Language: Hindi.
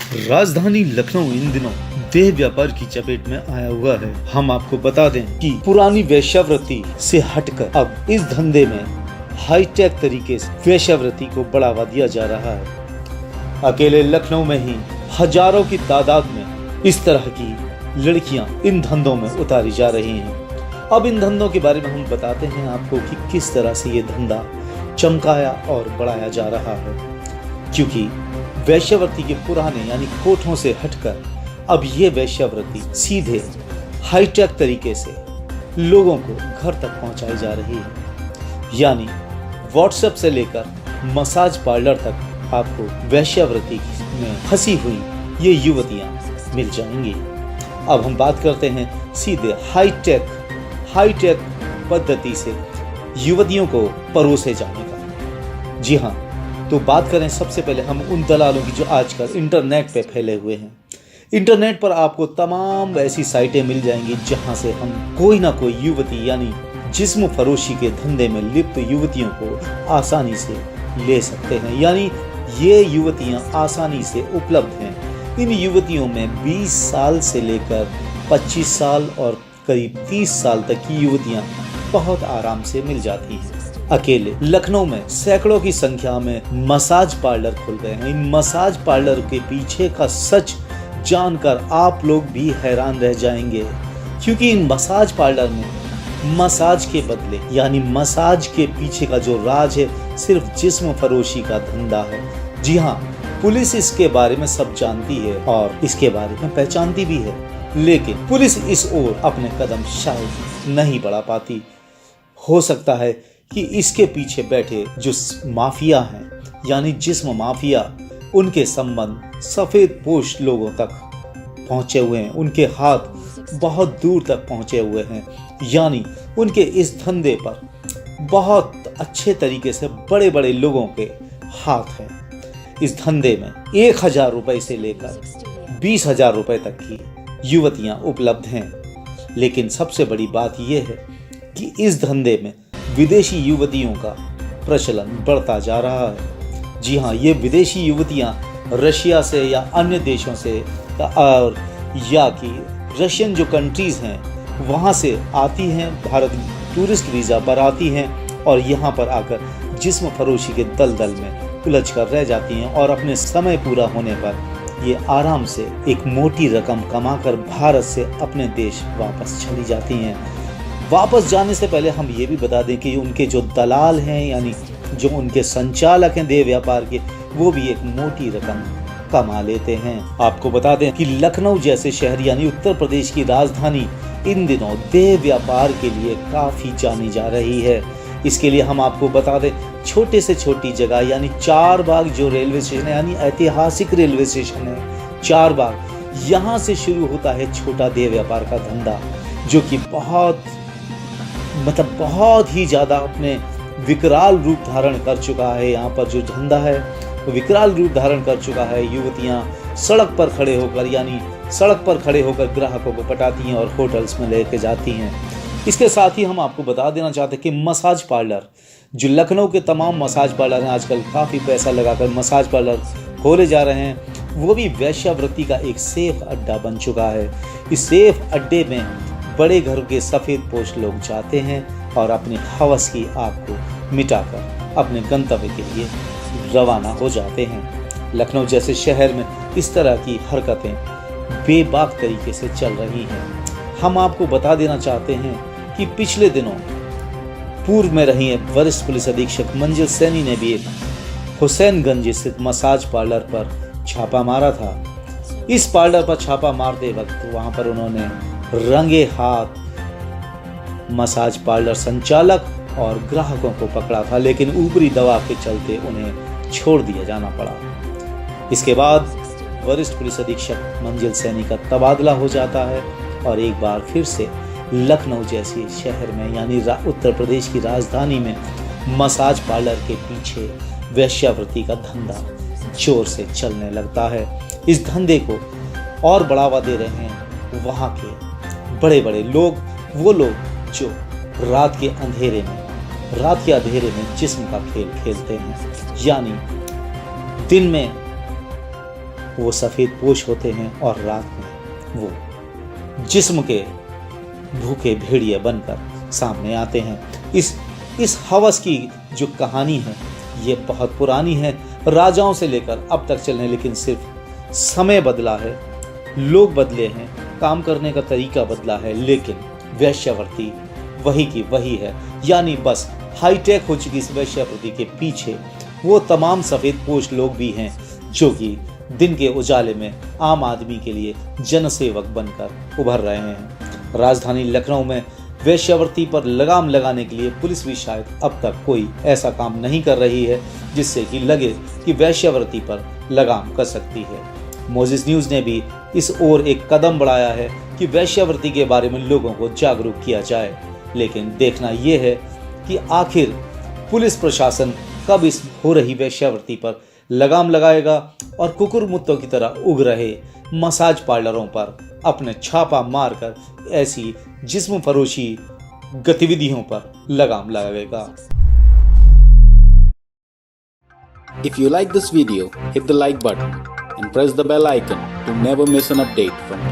राजधानी लखनऊ इन दिनों देह व्यापार की चपेट में आया हुआ है। हम आपको बता दें कि पुरानी वेश्यावृत्ति से हटकर अब इस धंधे में हाईटेक तरीके से वेश्यावृत्ति को बढ़ावा दिया जा रहा है। अकेले लखनऊ में ही हजारों की तादाद में इस तरह की लड़कियां इन धंधों में उतारी जा रही हैं। अब इन धंधों के बारे में हम बताते हैं आपको कि किस तरह से ये धंधा चमकाया और बढ़ाया जा रहा है, क्योंकि वेश्यावृत्ति के पुराने यानी कोठों से हटकर अब ये वेश्यावृत्ति सीधे हाईटेक तरीके से लोगों को घर तक पहुंचाई जा रही है। यानी व्हाट्सएप से लेकर मसाज पार्लर तक आपको वेश्यावृत्ति में फंसी हुई ये युवतियां मिल जाएंगी। अब हम बात करते हैं सीधे हाईटेक पद्धति से युवतियों को परोसे जाने का। जी हाँ, तो बात करें सबसे पहले हम उन दलालों की जो आजकल इंटरनेट पे फैले हुए हैं। इंटरनेट पर आपको तमाम ऐसी साइटें मिल जाएंगी जहां से हम कोई ना कोई युवती यानी जिस्म फरोशी के धंधे में लिप्त युवतियों को आसानी से ले सकते हैं। यानी ये युवतियां आसानी से उपलब्ध हैं। इन युवतियों में 20 साल से लेकर 25 साल और करीब 30 साल तक की युवतियां बहुत आराम से मिल जाती हैं। अकेले लखनऊ में सैकड़ों की संख्या में मसाज पार्लर खुल गए हैं। इन मसाज पार्लर के पीछे का सच जानकर आप लोग भी हैरान रह जाएंगे, क्योंकि इन मसाज पार्लर में मसाज के बदले यानी मसाज के पीछे का जो राज है सिर्फ जिस्म फरोशी का धंधा है। जी हाँ, पुलिस इसके बारे में सब जानती है और इसके बारे में पहचानती भी है, लेकिन पुलिस इस ओर अपने कदम शायद नहीं बढ़ा पाती। हो सकता है कि इसके पीछे बैठे जो माफिया हैं यानी जिस्म माफिया, उनके संबंध सफेद पोश लोगों तक पहुंचे हुए हैं, उनके हाथ बहुत दूर तक पहुंचे हुए हैं। यानी उनके इस धंधे पर बहुत अच्छे तरीके से बड़े बड़े लोगों के हाथ हैं। इस धंधे में 1000 रुपए से लेकर 20,000 रुपए तक की युवतियां उपलब्ध हैं। लेकिन सबसे बड़ी बात यह है कि इस धंधे में विदेशी युवतियों का प्रचलन बढ़ता जा रहा है। जी हाँ, ये विदेशी युवतियां रशिया से या अन्य देशों से और या कि रशियन जो कंट्रीज हैं वहाँ से आती हैं, भारत टूरिस्ट वीज़ा पर आती हैं और यहाँ पर आकर जिस्म फरोशी के दलदल में उलझ कर रह जाती हैं और अपने समय पूरा होने पर ये आराम से एक मोटी रकम कमाकर भारत से अपने देश वापस चली जाती हैं। वापस जाने से पहले हम ये भी बता दें कि उनके जो दलाल हैं यानी जो उनके संचालक हैं देह व्यापार के, वो भी एक मोटी रकम कमा लेते हैं। आपको बता दें कि लखनऊ जैसे शहर यानी उत्तर प्रदेश की राजधानी इन दिनों देह व्यापार के लिए काफ़ी जानी जा रही है। इसके लिए हम आपको बता दें, छोटे से छोटी जगह यानी चारबाग जो रेलवे स्टेशन है यानी ऐतिहासिक रेलवे स्टेशन है चारबाग, यहाँ से शुरू होता है छोटा देह व्यापार का धंधा, जो कि बहुत ही ज़्यादा अपने विकराल रूप धारण कर चुका है। यहाँ पर जो धंधा है वो विकराल रूप धारण कर चुका है। युवतियाँ सड़क पर खड़े होकर ग्राहकों को पटाती हैं और होटल्स में लेके जाती हैं। इसके साथ ही हम आपको बता देना चाहते हैं कि मसाज पार्लर जो लखनऊ के तमाम मसाज पार्लर हैं आजकल काफ़ी पैसा लगाकर मसाज पार्लर खोले जा रहे हैं, वो भी वेश्यावृत्ति का एक सेफ अड्डा बन चुका है। इस सेफ अड्डे में बड़े घर के सफ़ेद पोश लोग जाते हैं और अपनी हवस की आग को मिटाकर अपने गंतव्य के लिए रवाना हो जाते हैं। लखनऊ जैसे शहर में इस तरह की हरकतें बेबाक तरीके से चल रही हैं। हम आपको बता देना चाहते हैं कि पिछले दिनों पूर्व में रही वरिष्ठ पुलिस अधीक्षक मंजिल सैनी ने भी एक हुसैनगंज स्थित मसाज पार्लर पर छापा मारा था। इस पार्लर पर छापा मारते वक्त वहां पर उन्होंने रंगे हाथ मसाज पार्लर संचालक और ग्राहकों को पकड़ा था, लेकिन ऊपरी दबाव के चलते उन्हें छोड़ दिया जाना पड़ा। इसके बाद वरिष्ठ पुलिस अधीक्षक मंजिल सैनी का तबादला हो जाता है और एक बार फिर से लखनऊ जैसे शहर में यानी उत्तर प्रदेश की राजधानी में मसाज पार्लर के पीछे वेश्यावृत्ति का धंधा जोर से चलने लगता है। इस धंधे को और बढ़ावा दे रहे हैं वहाँ के बड़े बड़े लोग, वो लोग जो रात के अंधेरे में जिस्म का खेल खेलते हैं। यानी दिन में वो सफ़ेद पोश होते हैं और रात में वो जिस्म के भूखे भेड़िए बनकर सामने आते हैं। इस हवस की जो कहानी है ये बहुत पुरानी है, राजाओं से लेकर अब तक चलने, लेकिन सिर्फ समय बदला है, लोग बदले हैं, काम करने का तरीका बदला है, लेकिन वेश्यावृत्ति वही की वही है। यानी बस हाईटेक हो चुकी इस वेश्यावृत्ति के पीछे वो तमाम सफ़ेद पोश लोग भी हैं जो कि दिन के उजाले में आम आदमी के लिए जनसेवक बनकर उभर रहे हैं। राजधानी लखनऊ में वेश्यावृत्ति पर लगाम लगाने के लिए पुलिस भी शायद अब तक कोई ऐसा काम नहीं कर रही है जिससे कि लगे कि वेश्यावृत्ति पर लगाम कर सकती है। मोजिस न्यूज़ ने भी इस ओर एक कदम बढ़ाया है कि वेश्यावृत्ति के बारे में लोगों को जागरूक किया जाए, लेकिन देखना यह है कि आखिर पुलिस प्रशासन कब इस हो रही वेश्यावृत्ति पर लगाम लगाएगा और कुकुर मुत्तों की तरह उग रहे मसाज पार्लरों पर अपने छापा मारकर ऐसी जिस्म फरोशी गतिविधियों पर लगाम लगाएगा। If you like this video, hit the like button and press the bell icon to never miss an update from